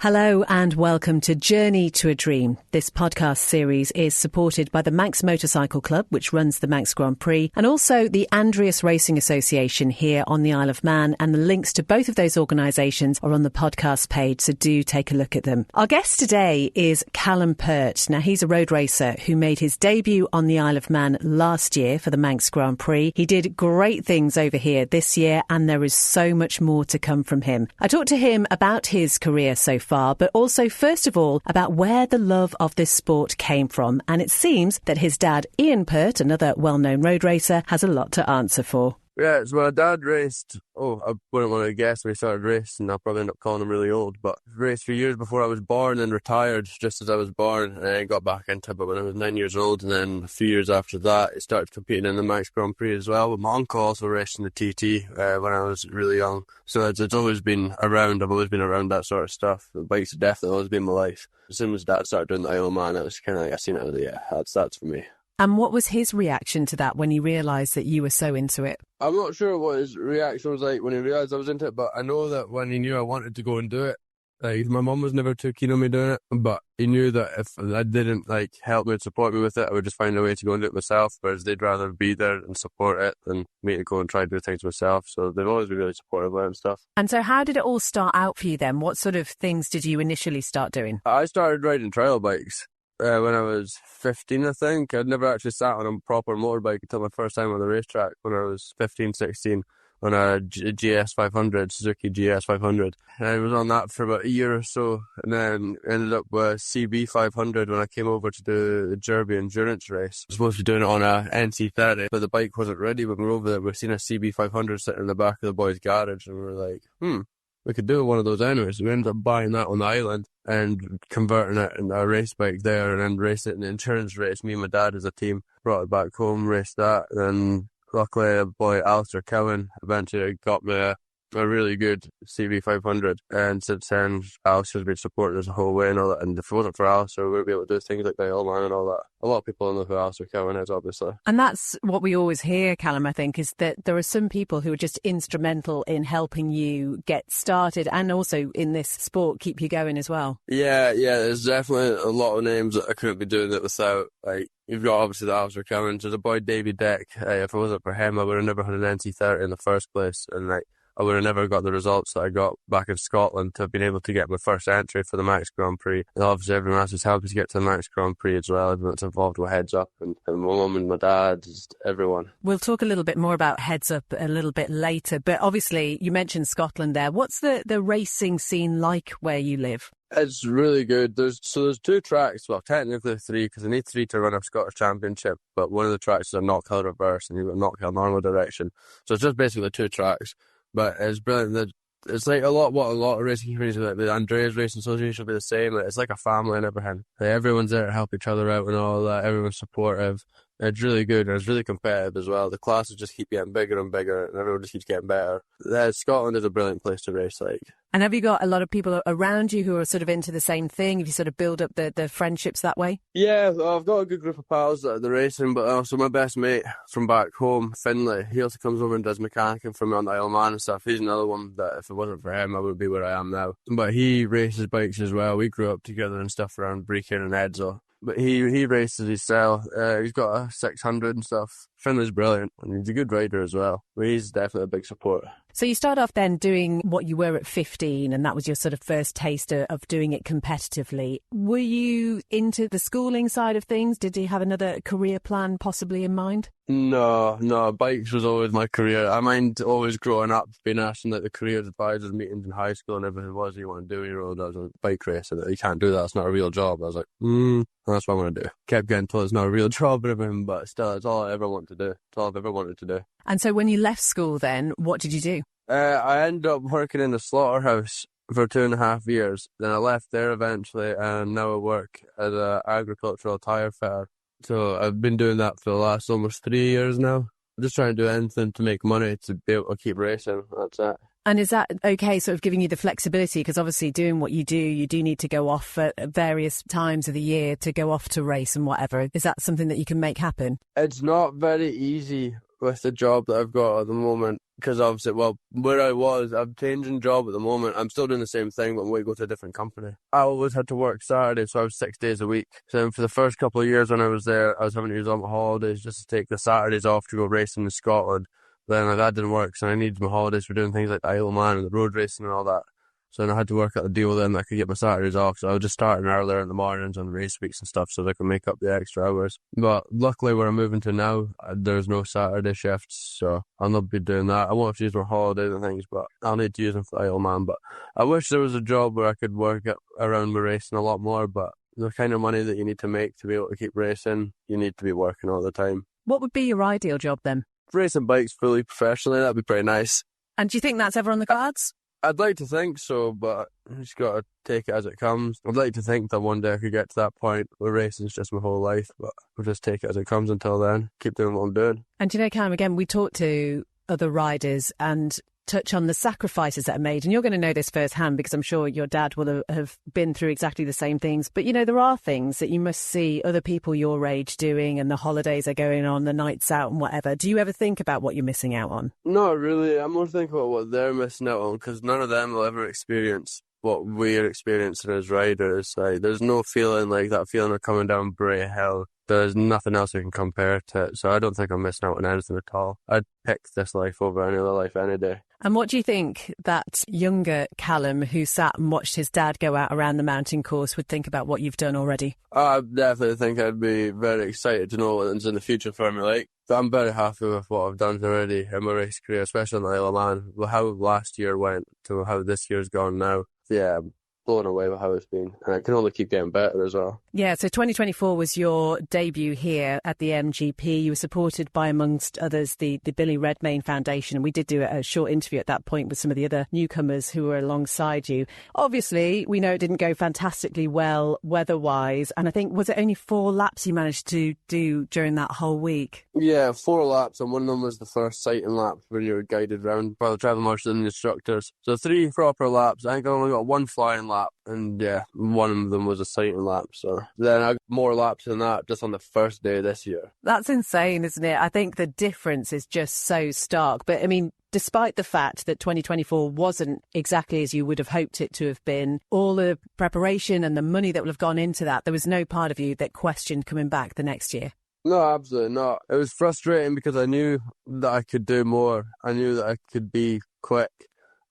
Hello and welcome to Journey to a Dream. This podcast series is supported by the Manx Motorcycle Club, which runs the Manx Grand Prix, and also the Andreas Racing Association here on the Isle of Man. And the links to both of those organisations are on the podcast page, so do take a look at them. Our guest today is Calum Pert. Now, he's a road racer who made his debut on the Isle of Man last year for the Manx Grand Prix. He did great things over here this year, and there is so much more to come from him. I talked to him about his career so far, but also, first of all, about where the love of this sport came from. And it seems that his dad, Ian Pert, another well-known road racer, has a lot to answer for. Yeah, so my dad raced, I wouldn't want to guess when he started racing. I'll probably end up calling him really old, but he raced for years before I was born and retired just as I was born, and I got back into it when I was 9 years old, and then a few years after that, I started competing in the Manx Grand Prix as well. But my uncle also raced in the TT when I was really young, so it's always been around. I've always been around that sort of stuff. The bikes have definitely always been my life. As soon as Dad started doing the Isle of Man, it was kind of like I seen it, that's for me. And what was his reaction to that when he realised that you were so into it? I'm not sure what his reaction was like when he realised I was into it, but I know that when he knew I wanted to go and do it, my mum was never too keen on me doing it, but he knew that if I didn't help me and support me with it, I would just find a way to go and do it myself, whereas they'd rather be there and support it than me to go and try to do things myself. So they've always been really supportive of it and stuff. And so how did it all start out for you then? What sort of things did you initially start doing? I started riding trial bikes when I was 15, I think. I'd never actually sat on a proper motorbike until my first time on the racetrack when I was 15, 16 on a GS 500, Suzuki GS 500. And I was on that for about a year or so, and then ended up with CB 500 when I came over to do the Derby endurance race. I was supposed to be doing it on a NC30, but the bike wasn't ready when we were over there. We seen a CB 500 sitting in the back of the boys' garage, and we were like, we could do one of those anyways. So we ended up buying that on the island and converting it into a race bike there, and then raced it in the endurance race. Me and my dad as a team brought it back home, raced that, and luckily a boy, Alistair Cowan, eventually got me a really good CB 500, and since then Alistair's been supporting us the whole way and all that, and if it wasn't for Alistair we wouldn't be able to do things like the Isle of Man and all that. A lot of people know who Alistair Cowan is, obviously. And that's what we always hear, Calum, I think, is that there are some people who are just instrumental in helping you get started and also in this sport keep you going as well. Yeah, there's definitely a lot of names that I couldn't be doing it without. You've got obviously the Alistair Cowan, there's a boy Davy Deck. If it wasn't for him I would have never had an NC30 in the first place, and I would have never got the results that I got back in Scotland to have been able to get my first entry for the Manx Grand Prix. And obviously everyone else has helped me to get to the Manx Grand Prix as well, everyone that's involved with Heads Up, and my mum and my dad, just everyone. We'll talk a little bit more about Heads Up a little bit later, but obviously you mentioned Scotland there. What's the racing scene like where you live? It's really good. There's two tracks, well technically three, because I need three to run a Scottish Championship, but one of the tracks is a knockhill reverse and you've got knockhill normal direction. So it's just basically two tracks. But it's brilliant. It's like a lot of racing communities, like the Andreas Racing Association, will be the same. It's like a family and everything. Everyone's there to help each other out and all that. Everyone's supportive. It's really good, and it's really competitive as well. The classes just keep getting bigger and bigger, and everyone just keeps getting better. Scotland is a brilliant place to race. And have you got a lot of people around you who are sort of into the same thing? Have you sort of build up the friendships that way? Yeah, I've got a good group of pals that are the racing, but also my best mate from back home, Finlay, he also comes over and does mechanicing for me on the Isle of Man and stuff. He's another one that if it wasn't for him, I wouldn't be where I am now. But he races bikes as well. We grew up together and stuff around Brechin and Edsall. But he races himself. He's got a 600 and stuff. Finlay's brilliant, and he's a good rider as well. But he's definitely a big supporter. So you start off then doing what you were at 15, and that was your sort of first taste of doing it competitively. Were you into the schooling side of things? Did you have another career plan possibly in mind? No, bikes was always my career. I mind always growing up being asked in the careers advisors meetings in high school and everything, what do you want to do when you're old? I was like, bike racing. You can't do that, it's not a real job. I was like, that's what I'm going to do. Kept getting told it's not a real job and everything, but still, it's all I ever want to do. It's all I've ever wanted to do. And so when you left school then, what did you do? I ended up working in the slaughterhouse for 2.5 years. Then I left there eventually, and now I work as an agricultural tyre fitter. So I've been doing that for the last almost 3 years now. I'm just trying to do anything to make money to be able to keep racing. That's it. And is that okay, sort of giving you the flexibility? Because obviously doing what you do need to go off at various times of the year to go off to race and whatever. Is that something that you can make happen? It's not very easy with the job that I've got at the moment because obviously, well, where I was, I'm changing job at the moment. I'm still doing the same thing, but I'm going to go to a different company. I always had to work Saturday, so I was 6 days a week. So for the first couple of years when I was there, I was having to use all my holidays just to take the Saturdays off to go racing in Scotland. Then that didn't work, so I needed my holidays for doing things like the Isle of Man and the road racing and all that. So then I had to work out a deal with them that I could get my Saturdays off. So I was just starting earlier in the mornings on race weeks and stuff so that I could make up the extra hours. But luckily where I'm moving to now, there's no Saturday shifts. So I'll not be doing that. I won't have to use my holidays and things, but I'll need to use them for the Isle of Man. But I wish there was a job where I could work around my racing a lot more. But the kind of money that you need to make to be able to keep racing, you need to be working all the time. What would be your ideal job then? Racing bikes fully professionally, that'd be pretty nice. And do you think that's ever on the cards? I'd like to think so, but I just got to take it as it comes. I'd like to think that one day I could get to that point where racing's just my whole life, but I'll just take it as it comes until then. Keep doing what I'm doing. And Calum, again, we talked to other riders and touch on the sacrifices that are made. And you're going to know this firsthand because I'm sure your dad will have been through exactly the same things. But, there are things that you must see other people your age doing, and the holidays are going on, the nights out and whatever. Do you ever think about what you're missing out on? Not really. I'm more thinking about what they're missing out on, because none of them will ever experience what we're experiencing as riders. Like, there's no feeling like that feeling of coming down Bray Hill. There's nothing else that can compare to it. So I don't think I'm missing out on anything at all. I'd pick this life over any other life any day. And what do you think that younger Calum, who sat and watched his dad go out around the mountain course, would think about what you've done already? I definitely think I'd be very excited to know what's in the future for me. Like, I'm very happy with what I've done already in my race career, especially on the Isle of Man. How last year went to how this year's gone now. Yeah, I'm blown away with how it's been. And it can only keep getting better as well. Yeah, so 2024 was your debut here at the MGP. You were supported by, amongst others, the Billy Redmayne Foundation. And we did do a short interview at that point with some of the other newcomers who were alongside you. Obviously, we know it didn't go fantastically well weather-wise. And I think, was it only 4 laps you managed to do during that whole week? Yeah, 4 laps. And one of them was the first sighting lap when you were guided round by the travel marshals and the instructors. So 3 proper laps. I think I only got 1 flying lap. And yeah, one of them was a sighting lap. So then I got more laps than that just on the first day this year. That's insane, isn't it? I think the difference is just so stark. But I mean, despite the fact that 2024 wasn't exactly as you would have hoped it to have been, all the preparation and the money that would have gone into that, there was no part of you that questioned coming back the next year. No, absolutely not. It was frustrating because I knew that I could do more. I knew that I could be quick.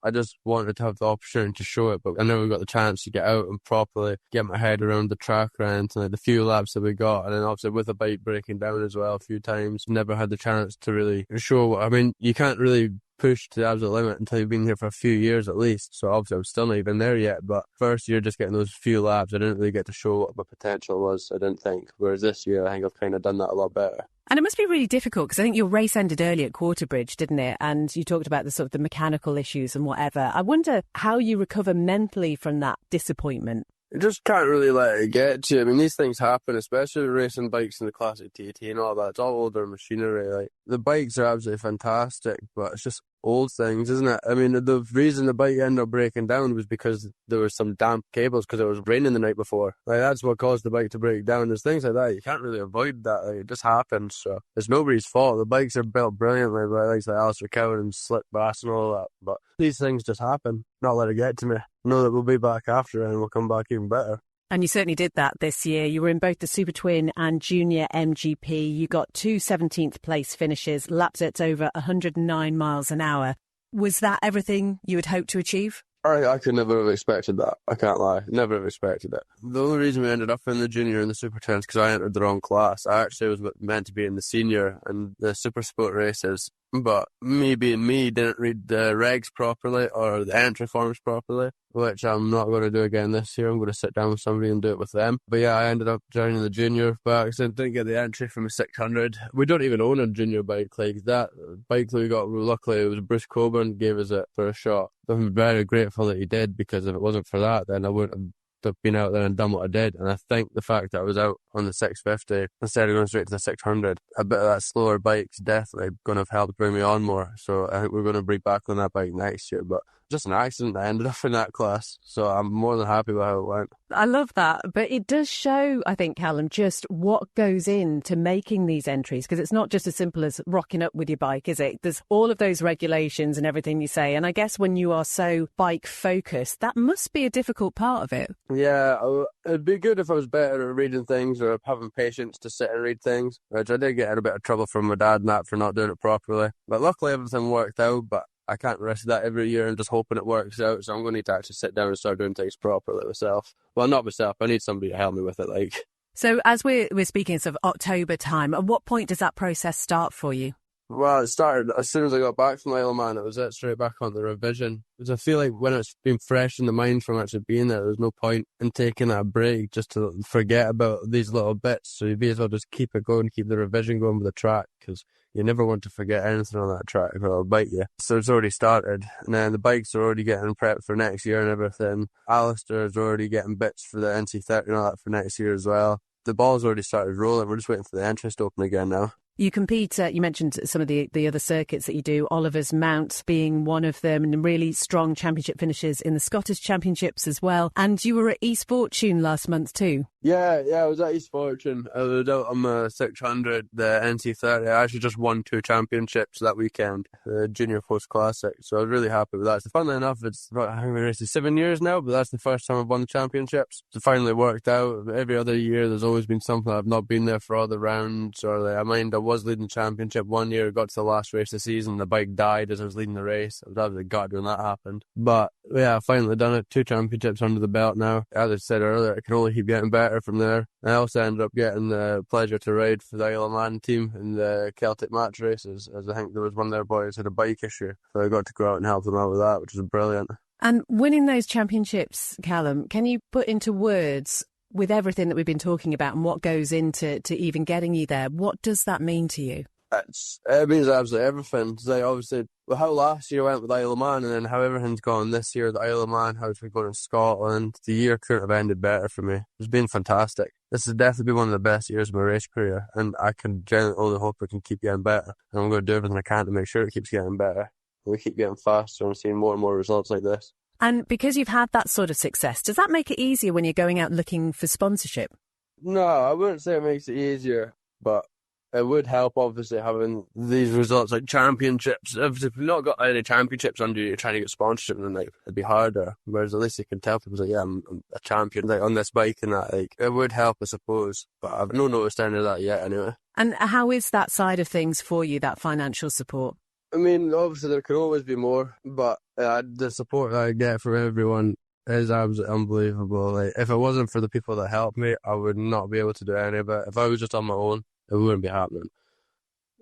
I just wanted to have the opportunity to show it, but I never got the chance to get out and properly get my head around the track around the few laps that we got. And then obviously with the bike breaking down as well a few times, never had the chance to really show. I mean, you can't really push to the absolute limit until you've been here for a few years at least. So obviously I'm still not even there yet, but first year just getting those few laps, I didn't really get to show what my potential was, I didn't think. Whereas this year, I think I've kind of done that a lot better. And it must be really difficult because I think your race ended early at Quarterbridge, didn't it? And you talked about the sort of the mechanical issues and whatever. I wonder how you recover mentally from that disappointment. You just can't really let it get to you. I mean, these things happen, especially racing bikes in the classic TT and all that. It's all older machinery. Like, the bikes are absolutely fantastic, but it's just old things, isn't it? I mean, the reason the bike ended up breaking down was because there was some damp cables because it was raining the night before. Like, that's what caused the bike to break down. There's things like that. You can't really avoid that. Like, it just happens. So it's nobody's fault. The bikes are built brilliantly by like Alistair Cowan and Slick Bass and all that. But these things just happen. Not let it get to me. Know that we'll be back after and we'll come back even better. And you certainly did that this year. You were in both the Supertwin and Junior MGP. You got 2 17th place finishes, lapped at over 109 miles an hour. Was that everything you had hoped to achieve? I could never have expected that. I can't lie. Never have expected it. The only reason we ended up in the junior and the super 10s is because I entered the wrong class. I actually was meant to be in the senior and the super sport races. But me being me, didn't read the regs properly or the entry forms properly, which I'm not going to do again this year. I'm going to sit down with somebody and do it with them. But yeah, I ended up joining the junior by accident. Didn't get the entry from a 600. We don't even own a junior bike. Like, that bike that we got, luckily, it was Bruce Coburn gave us it for a shot. I'm very grateful that he did, because if it wasn't for that, then I wouldn't have been out there and done what I did. And I think the fact that I was out on the 650 instead of going straight to the 600. A bit of that slower bike's definitely going to have helped bring me on more. So I think we're going to be back on that bike next year. But just an accident, I ended up in that class. So I'm more than happy with how it went. I love that. But it does show, I think, Calum, just what goes into making these entries, because it's not just as simple as rocking up with your bike, is it? There's all of those regulations and everything you say. And I guess when you are so bike focused, that must be a difficult part of it. Yeah, it'd be good if I was better at reading things or having patience to sit and read things, which I did get in a bit of trouble from my dad and that for not doing it properly. But luckily everything worked out, but I can't risk that every year and just hoping it works out, so I'm going to need to actually sit down and start doing things properly myself. Well, not myself, I need somebody to help me with it, like. So as we're speaking of October time, at what point does that process start for you? Well, it started as soon as I got back from the Isle of Man. It was it straight back on the revision. Because I feel like when it's been fresh in the mind from actually being there's no point in taking that break just to forget about these little bits. So you may as well just keep it going, keep the revision going with the track, because you never want to forget anything on that track or it'll bite you. So it's already started. And then the bikes are already getting prepped for next year and everything. Alistair's already getting bits for the NC30 and all that for next year as well. The ball's already started rolling. We're just waiting for the entrance to open again now. You compete, you mentioned some of the other circuits that you do, Oliver's Mount being one of them, and really strong championship finishes in the Scottish Championships as well. And you were at East Fortune last month too. Yeah, I was at East Fortune. I was out on the 600, the NC30. I actually just won 2 championships that weekend, the Junior Post Classic. So I was really happy with that. So funnily enough, it's I think we raced 7 years now, but that's the first time I've won the championships. So it finally worked out. Every other year, there's always been something. I've not been there for all the rounds, or I was leading the championship one year, got to the last race of the season, the bike died as I was leading the race. I was absolutely gutted when that happened. But yeah, I finally done it. 2 championships under the belt now. As I said earlier, it can only keep getting better from there. I also ended up getting the pleasure to ride for the Isle of Man team in the Celtic match races, as I think there was one of their boys had a bike issue. So I got to go out and help them out with that, which was brilliant. And winning those championships, Calum, can you put into words, with everything that we've been talking about and what goes into even getting you there, what does that mean to you? It means absolutely everything. Like obviously, how last year went with Isle of Man, and then how everything's gone this year, the Isle of Man, how it's been going in Scotland. The year couldn't have ended better for me. It's been fantastic. This has definitely been one of the best years of my race career, and I can genuinely only hope it can keep getting better. And I'm going to do everything I can to make sure it keeps getting better. We keep getting faster and seeing more and more results like this. And because you've had that sort of success, does that make it easier when you're going out looking for sponsorship? No, I wouldn't say it makes it easier, but it would help, obviously, having these results like championships. If you've not got any championships under you, you're trying to get sponsorship, then like it'd be harder. Whereas at least you can tell people, like, yeah, I'm a champion, like on this bike and that. Like it would help, I suppose, but I've not noticed any of that yet, anyway. And how is that side of things for you? That financial support? I mean, obviously there can always be more, but the support that I get from everyone is absolutely unbelievable. Like if it wasn't for the people that helped me, I would not be able to do any of it. If I was just on my own, it wouldn't be happening.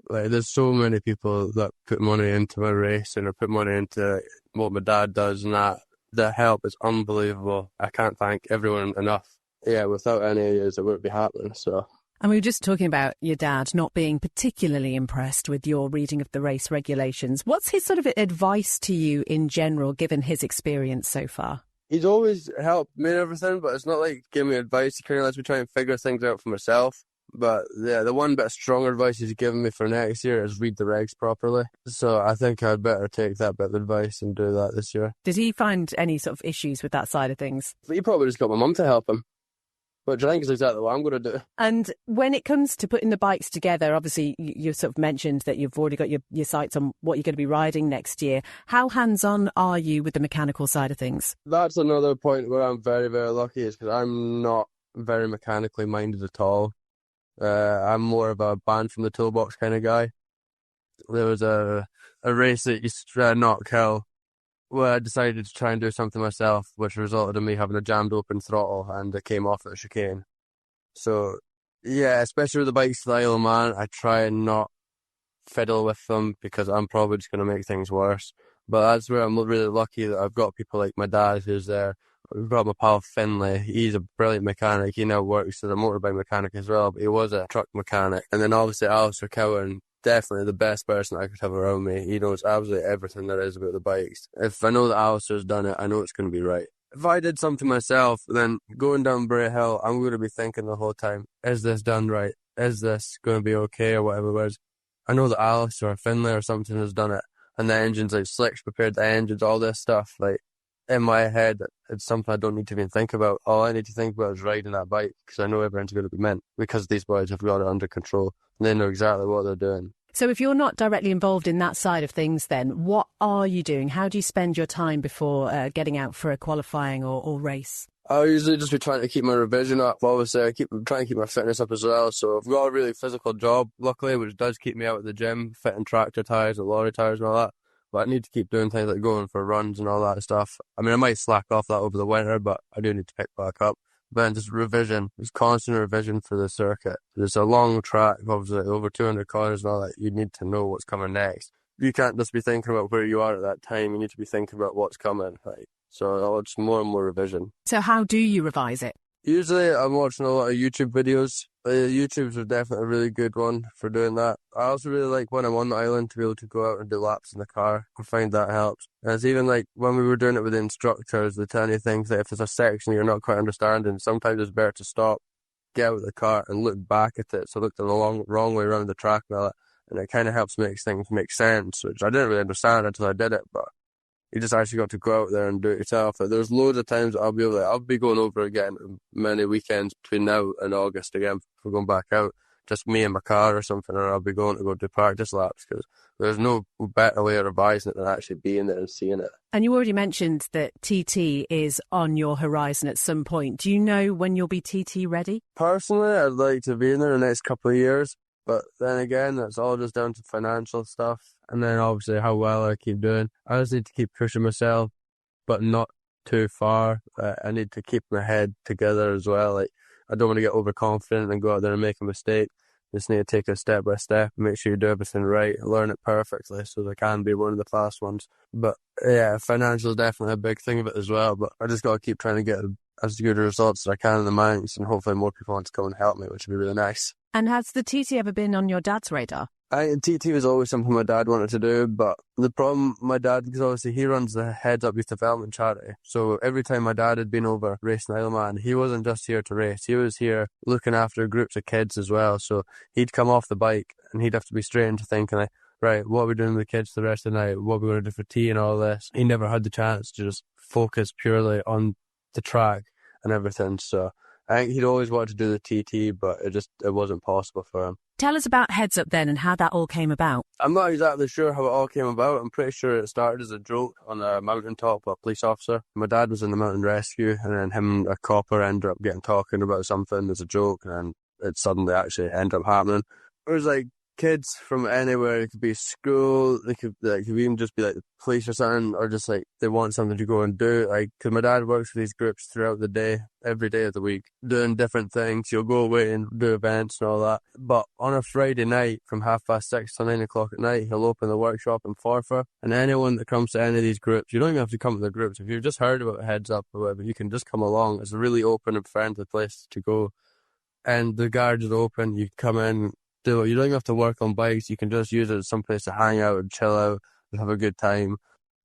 Like there's so many people that put money into my racing or put money into what my dad does, and that the help is unbelievable. I can't thank everyone enough. Yeah, without any of it wouldn't be happening. So. And we were just talking about your dad not being particularly impressed with your reading of the race regulations. What's his sort of advice to you in general, given his experience so far? He's always helped me and everything, but it's not like giving me advice. He kind of lets me try and figure things out for myself. But yeah, the one bit of stronger advice he's given me for next year is read the regs properly. So I think I'd better take that bit of advice and do that this year. Did he find any sort of issues with that side of things? He probably just got my mum to help him. Which I think is exactly what I'm going to do. And when it comes to putting the bikes together, obviously you sort of mentioned that you've already got your sights on what you're going to be riding next year. How hands-on are you with the mechanical side of things? That's another point where I'm very, very lucky, is because I'm not very mechanically minded at all. I'm more of a band from the toolbox kind of guy. There was a race at East Knockhill where I decided to try and do something myself, which resulted in me having a jammed open throttle, and it came off at the chicane. So, yeah, especially with the bikes to the Isle of Man, I try and not fiddle with them because I'm probably just going to make things worse. But that's where I'm really lucky that I've got people like my dad who's there. We've got my pal Finlay. He's a brilliant mechanic. He now works as a motorbike mechanic as well, but he was a truck mechanic. And then obviously Alistair Cowan, definitely the best person I could have around me. He knows absolutely everything there is about the bikes. If I know that Alistair's done it, I know it's going to be right. if I did something myself, then going down Bray Hill, I'm going to be thinking the whole time, is this done right? Is this going to be okay or whatever? Whereas I know that Alice or Finlay or something has done it, and the engine's like slicks prepared the engines, all this stuff. Like in my head, it's something I don't need to even think about. All I need to think about is riding that bike because I know everyone's going to be mint because these boys have got it under control and they know exactly what they're doing. So if you're not directly involved in that side of things, then what are you doing? How do you spend your time before getting out for a qualifying or race? I'll usually just be trying to keep my revision up. Obviously, I trying to keep my fitness up as well. So I've got a really physical job, luckily, which does keep me out at the gym, fitting tractor tyres and lorry tyres and all that. But I need to keep doing things like going for runs and all that stuff. I mean, I might slack off that over the winter, but I do need to pick back up. But then just revision, there's constant revision for the circuit. There's a long track, obviously, over 200 corners and all that. You need to know what's coming next. You can't just be thinking about where you are at that time. You need to be thinking about what's coming, right? So it's more and more revision. So how do you revise it? Usually I'm watching a lot of YouTube videos. YouTube's definitely a really good one for doing that. I also really like when I'm on the island to be able to go out and do laps in the car. I find that helps. And it's even like when we were doing it with the instructors, they tell you things that if there's a section you're not quite understanding, sometimes it's better to stop, get out of the car and look back at it. So look the wrong way around the track and all that. And it kind of helps make things make sense, which I didn't really understand until I did it, but you just actually got to go out there and do it yourself. Like, there's loads of times I'll be going over again many weekends between now and August again for going back out. Just me and my car or something, or I'll be going to go do practice laps because there's no better way of revising it than actually being there and seeing it. And you already mentioned that TT is on your horizon at some point. Do you know when you'll be TT ready? Personally, I'd like to be in there the next couple of years. But then again, that's all just down to financial stuff. And then obviously how well I keep doing. I just need to keep pushing myself, but not too far. I need to keep my head together as well. Like, I don't want to get overconfident and go out there and make a mistake. Just need to take it step by step and make sure you do everything right, learn it perfectly so that I can be one of the fast ones. But yeah, financial is definitely a big thing of it as well. But I just got to keep trying to get as good results as I can in the Manx, and hopefully more people want to come and help me, which would be really nice. And has the TT ever been on your dad's radar? TT was always something my dad wanted to do, but the problem, my dad, because obviously he runs the Heads Up Youth Development charity, so every time my dad had been over racing Isle of Man, he wasn't just here to race, he was here looking after groups of kids as well, so he'd come off the bike and he'd have to be straight into thinking like, right, what are we doing with the kids the rest of the night, what are we going to do for tea and all this. He never had the chance to just focus purely on the track and everything, so I think he'd always wanted to do the TT, but it wasn't possible for him. Tell us about Heads Up then and how that all came about. I'm not exactly sure how it all came about. I'm pretty sure it started as a joke on a mountaintop with a police officer. My dad was in the mountain rescue, and then him and a copper ended up getting talking about something as a joke, and it suddenly actually ended up happening. It was like kids from anywhere. It could be school, it could even just be like the police or something, or just like they want something to go and do. Like, because my dad works with these groups throughout the day, every day of the week, doing different things. He'll go away and do events and all that. But on a Friday night, from 6:30 to 9 o'clock at night, he'll open the workshop in Forfar. And anyone that comes to any of these groups, you don't even have to come to the groups. If you've just heard about Heads Up or whatever, you can just come along. It's a really open and friendly place to go. And the garage is open. You come in. You don't even have to work on bikes. You can just use it as some place to hang out and chill out and have a good time.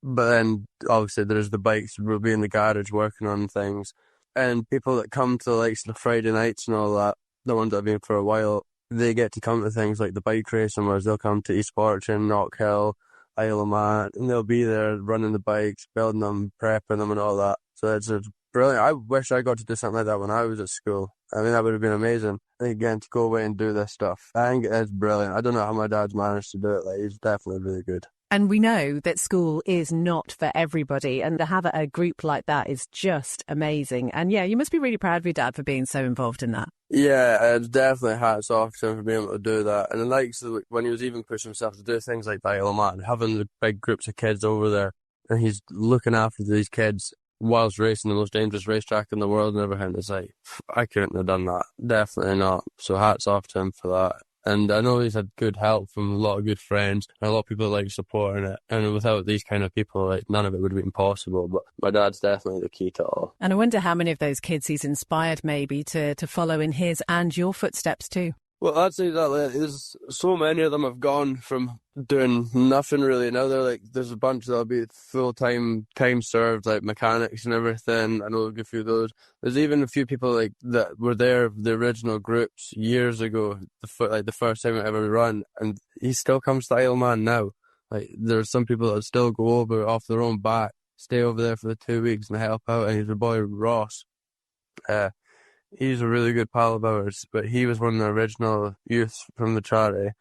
But then obviously there's the bikes. We'll be in the garage working on things. And people that come to like the Friday nights and all that, the ones that have been for a while, they get to come to things like the bike racing, whereas they'll come to East Fortune, Knockhill, Isle of Man, and they'll be there running the bikes, building them, prepping them and all that. So it's brilliant. I wish I got to do something like that when I was at school. I mean, that would have been amazing. Again, to go away and do this stuff. I think it's brilliant. I don't know how my dad's managed to do it. Like, he's definitely really good. And we know that school is not for everybody, and to have a group like that is just amazing. And yeah, you must be really proud of your dad for being so involved in that. Yeah, it's definitely hats off to him for being able to do that. And when he was even pushing himself to do things like the Isle of Man, having the big groups of kids over there, and he's looking after these kids whilst racing the most dangerous racetrack in the world and everything. It's like, I couldn't have done that. Definitely not. So hats off to him for that. And I know he's had good help from a lot of good friends and a lot of people that like supporting it. And without these kind of people, like, none of it would have been possible. But my dad's definitely the key to it all. And I wonder how many of those kids he's inspired maybe to follow in his and your footsteps too. Well, that's exactly it. There's so many of them have gone from doing nothing really. Now they're like, there's a bunch that'll be full-time, time served, like mechanics and everything. I know a few of those. There's even a few people like that were there, the original groups years ago, the first time I ever run, and he still comes to Isle of Man now. Like, there's some people that still go over off their own back, stay over there for the 2 weeks and help out, and he's a boy, Ross. He's a really good pal of ours, but he was one of the original youth from the charity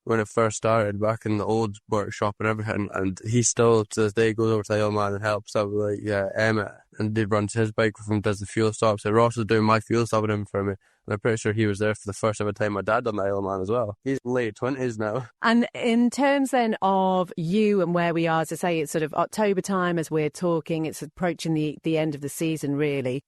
when it first started back in the old workshop and everything, and he still to this day goes over to Isle of Man and helps out with Emmett, and he runs his bike with him, does the fuel stops. So Ross was doing my fuel stop with him for me, and I'm pretty sure he was there for the first ever time my dad done the Isle of Man as well. He's late 20s now. And in terms then of you and where we are, as I say, it's sort of October time as we're talking, it's approaching the end of the season really.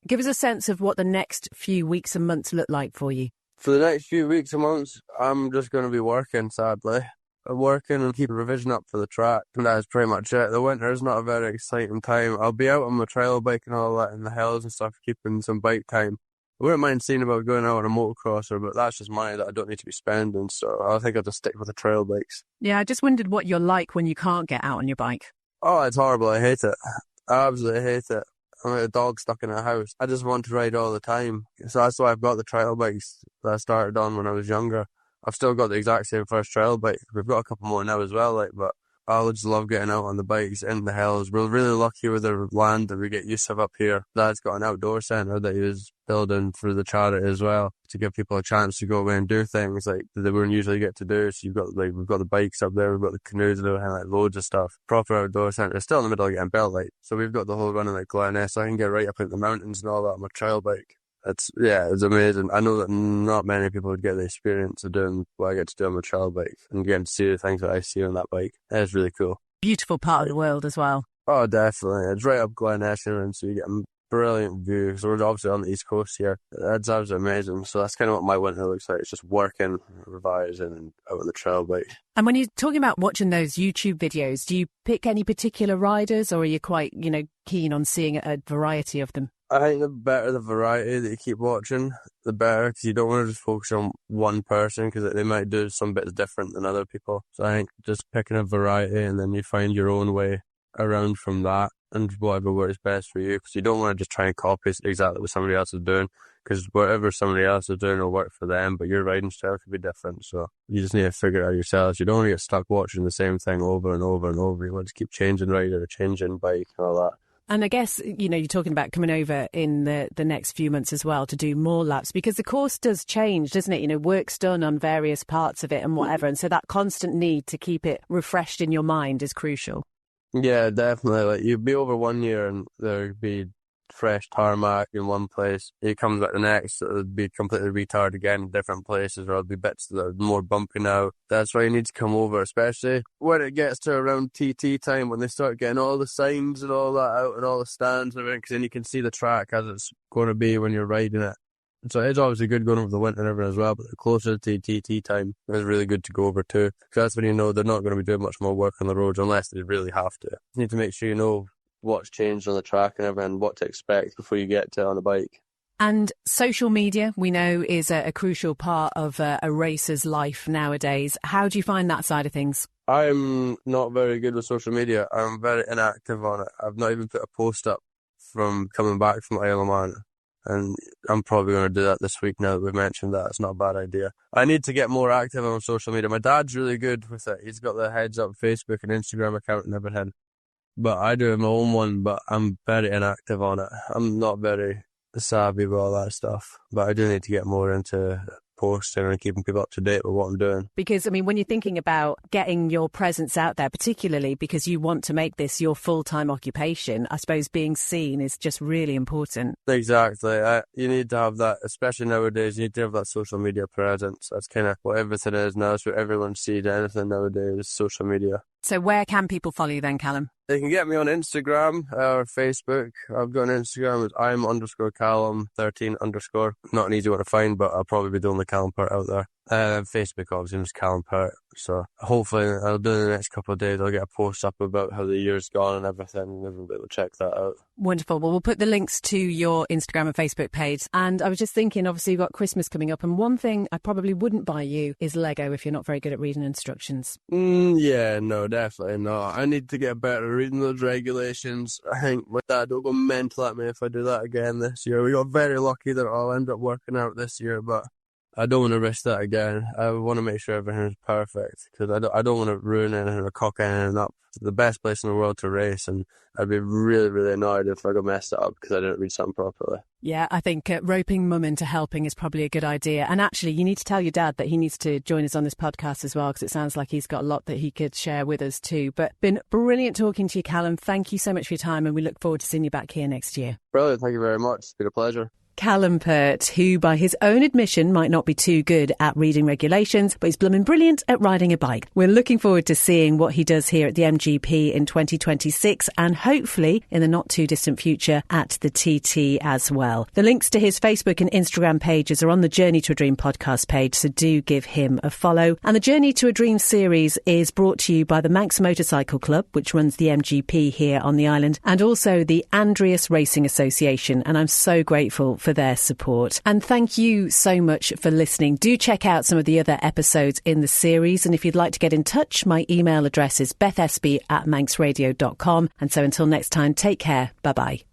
Give us a sense of what the next few weeks and months look like for you. For the next few weeks and months, I'm just going to be working, sadly. Working and keep revision up for the track. And that is pretty much it. The winter is not a very exciting time. I'll be out on my trail bike and all that in the hills and stuff, keeping some bike time. I wouldn't mind seeing about going out on a motocrosser, but that's just money that I don't need to be spending, so I think I'll just stick with the trail bikes. Yeah, I just wondered what you're like when you can't get out on your bike. Oh, it's horrible. I hate it. I absolutely hate it. I'm like a dog stuck in a house. I just want to ride all the time. So that's why I've got the trail bikes that I started on when I was younger. I've still got the exact same first trail bike. We've got a couple more now as well, but I just love getting out on the bikes in the hills. We're really lucky with the land that we get use of up here. Dad's got an outdoor centre that he was building for the charity as well, to give people a chance to go away and do things like they wouldn't usually get to do. So we've got the bikes up there, we've got the canoes and everything, like loads of stuff. Proper outdoor centre. It's still in the middle of getting built, so we've got the whole running like Glen so I can get right up into the mountains and all that on my trail bike. It's amazing. I know that not many people would get the experience of doing what I get to do on my trail bike and getting to see the things that I see on that bike. It's really cool. Beautiful part of the world as well. Oh, definitely. It's right up Glen and so you get a brilliant view. So we're obviously on the East Coast here. That's absolutely amazing. So that's kind of what my winter looks like. It's just working, revising, and out on the trail bike. And when you're talking about watching those YouTube videos, do you pick any particular riders, or are you quite, keen on seeing a variety of them? I think the better the variety that you keep watching, the better, because you don't want to just focus on one person, because they might do some bits different than other people. So I think just picking a variety and then you find your own way around from that and whatever works best for you, because you don't want to just try and copy exactly what somebody else is doing, because whatever somebody else is doing will work for them, but your riding style could be different. So you just need to figure it out yourselves. You don't want to get stuck watching the same thing over and over and over. You want to keep changing rider, changing bike and all that. And I guess, you're talking about coming over in the next few months as well to do more laps, because the course does change, doesn't it? Work's done on various parts of it and whatever. And so that constant need to keep it refreshed in your mind is crucial. Yeah, definitely. You'd be over 1 year and there'd be fresh tarmac in one place. You come back the next, it would be completely retarded again in different places, or there'll be bits that are more bumpy now. That's why you need to come over, especially when it gets to around TT time, when they start getting all the signs and all that out and all the stands and everything, because then you can see the track as it's going to be when you're riding it. So it's obviously good going over the winter and everything as well, but the closer to TT time, it's really good to go over too, because that's when you know they're not going to be doing much more work on the roads unless they really have to. You need to make sure you know what's changed on the track and everything, what to expect before you get to it on a bike. And social media, we know, is a crucial part of a racer's life nowadays. How do you find that side of things? I'm not very good with social media. I'm very inactive on it. I've not even put a post up from coming back from Isle of Man. And I'm probably going to do that this week now that we've mentioned that. It's not a bad idea. I need to get more active on social media. My dad's really good with it. He's got the Heads Up Facebook and Instagram account and everything. But I do my own one, but I'm very inactive on it. I'm not very savvy with all that stuff. But I do need to get more into posting and keeping people up to date with what I'm doing. Because, when you're thinking about getting your presence out there, particularly because you want to make this your full-time occupation, I suppose being seen is just really important. Exactly. You need to have that, especially nowadays. You need to have that social media presence. That's kind of what everything is now. That's what everyone sees. Anything nowadays is social media. So where can people follow you then, Calum? They can get me on Instagram or Facebook. I've got an Instagram, it's I'm_Calum13_. Not an easy one to find, but I'll probably be the only Calum Pert out there. Facebook, obviously, is Calum Pert. So hopefully I'll do in the next couple of days. I'll get a post up about how the year's gone and everything, and everybody will check that out. Wonderful. Well, we'll put the links to your Instagram and Facebook page. And I was just thinking, obviously you've got Christmas coming up, and one thing I probably wouldn't buy you is Lego if you're not very good at reading instructions. Yeah, no, definitely not. I need to get better at reading those regulations. I think my dad will go mental at me if I do that again this year. We got very lucky that I'll end up working out this year, but I don't want to risk that again. I want to make sure everything's perfect, because I don't want to ruin anything or cock anything up. It's the best place in the world to race, and I'd be really, really annoyed if I got messed up because I didn't read something properly. Yeah, I think roping Mum into helping is probably a good idea. And actually, you need to tell your dad that he needs to join us on this podcast as well, because it sounds like he's got a lot that he could share with us too. But been brilliant talking to you, Calum. Thank you so much for your time, and we look forward to seeing you back here next year. Brilliant. Thank you very much. It's been a pleasure. Calum Pert, who by his own admission might not be too good at reading regulations, but he's blooming brilliant at riding a bike. We're looking forward to seeing what he does here at the MGP in 2026, and hopefully in the not too distant future at the TT as well. The links to his Facebook and Instagram pages are on the Journey to a Dream podcast page, so do give him a follow. And the Journey to a Dream series is brought to you by the Manx Motorcycle Club, which runs the MGP here on the island, and also the Andreas Racing Association, and I'm so grateful for their support. And thank you so much for listening. Do check out some of the other episodes in the series, and if you'd like to get in touch, my email address is bethesby@manxradio.com. And so until next time, take care. Bye-bye.